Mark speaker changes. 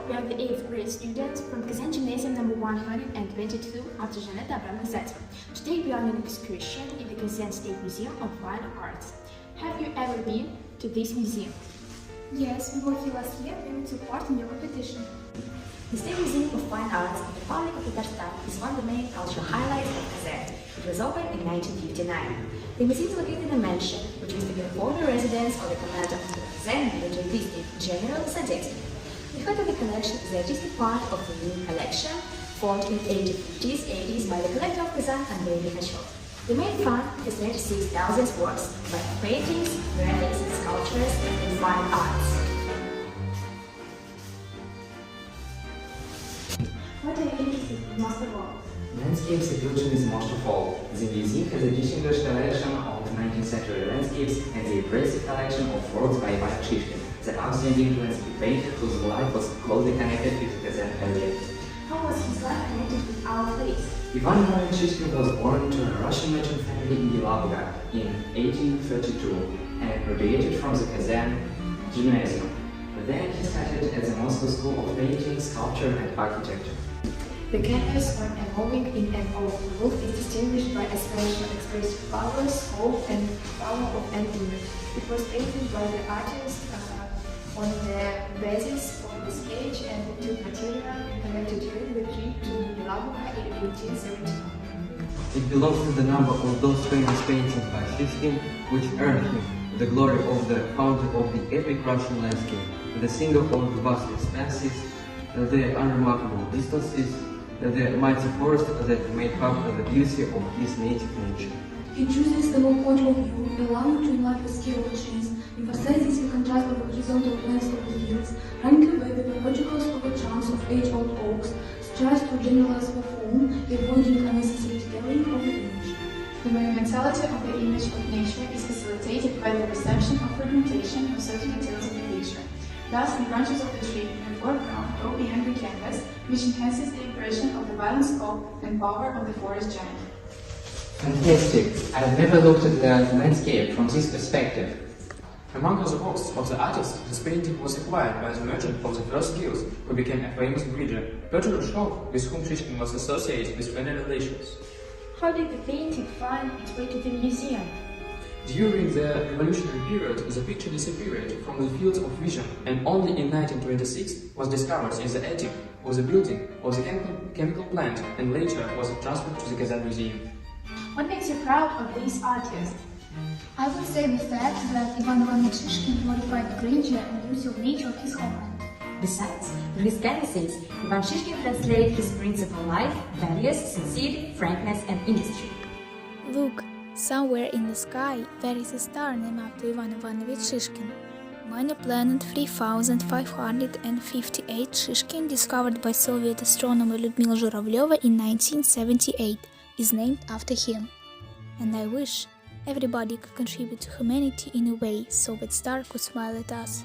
Speaker 1: we are the 8th grade students from Казань Gymnasium number 122 after Ж.А.Зайцевой. Today we are on an excursion in the Казань State Museum of Fine Arts. Have you ever been to this museum?
Speaker 2: Yes, we were here last year and we took part in your competition.
Speaker 3: The State Museum of Fine Arts in the Republic of Tatarstan is one of the main cultural highlights of Kazan. It was opened in 1959. The museum is located in a mansion, which used to be the former residence of the commander of the Kazan military district, General Sadetsky. The heart of the collection is the artistic part of the new collection, formed in the 1850s, 80s by the collector of Kazan, Andrei Mikhailov. The main fund has 96,000 works by paintings, graphics, sculptures, and fine arts.
Speaker 2: What are you interested in most of all?
Speaker 4: Landscapes illusion is most of all. The museum has a distinguished collection of 19th century landscapes and the impressive collection of works by Shishkina, the outstanding landscape painter whose life was closely connected with the Kazan area.
Speaker 2: How was his life connected with our place?
Speaker 4: Ivan Ivanovich Shishkin was born to a Russian merchant family in Isobrazительных in 1832 and graduated from the Kazan Gymnasium. Then he studied at the Moscow School of Painting, Sculpture and Architecture.
Speaker 3: The canvas on evolving in an old book is distinguished by a special expressive power, scope, and power of an image. It was painted by the artist on the basis of the sketch and the two material connected during the trip to Respублika in 1879.
Speaker 5: It belongs to the number of those famous paintings by Shishkin which earned him the glory of the founder of the epic Russian landscape, the singer of the vast expanses, the unremarkable distances, the mighty forest that made up the beauty of his native nature.
Speaker 2: He chooses the low point of view, allowing to enlarge the scale of trees, emphasizes the contrast of the horizontal length of the hills, running away with the logical square chunks of age-old oaks, strives to generalize the form, avoiding unnecessary scaling of the image.
Speaker 6: The monumentality of the image of nature is facilitated by the perception of fragmentation of certain details of the picture. Thus, the branches of the tree in the foreground go behind the canvas, which enhances the impression of the violent scope and power of the forest giant.
Speaker 4: Fantastic! I have never looked at the landscape from this perspective.
Speaker 7: Among other works of the artist, this painting was acquired by the merchant of the first skills, who became a famous breeder, Petr Rushkov, with whom Shishkin was associated with friendly relations.
Speaker 1: How did the painting find its way to the museum?
Speaker 7: During the revolutionary period, the picture disappeared from the field of vision and only in 1926 was discovered in the attic of the building of the chemical plant and later was transferred to the Kazan Museum.
Speaker 1: What makes you proud of this artist?
Speaker 2: I would say the fact that Ivan Ivanovich Shishkin modified the grandeur and beauty of nature of his homeland.
Speaker 3: Besides, through his canvases, Ivan Shishkin translated his principle life, values, sincerity, frankness, and industry.
Speaker 8: Look, somewhere in the sky there is a star named after Ivan Ivanovich Shishkin. Minor planet 3558 Shishkin, discovered by Soviet astronomer Lyudmila Zhuravleva in 1978, is named after him. And I wish everybody could contribute to humanity in a way so that star could smile at us.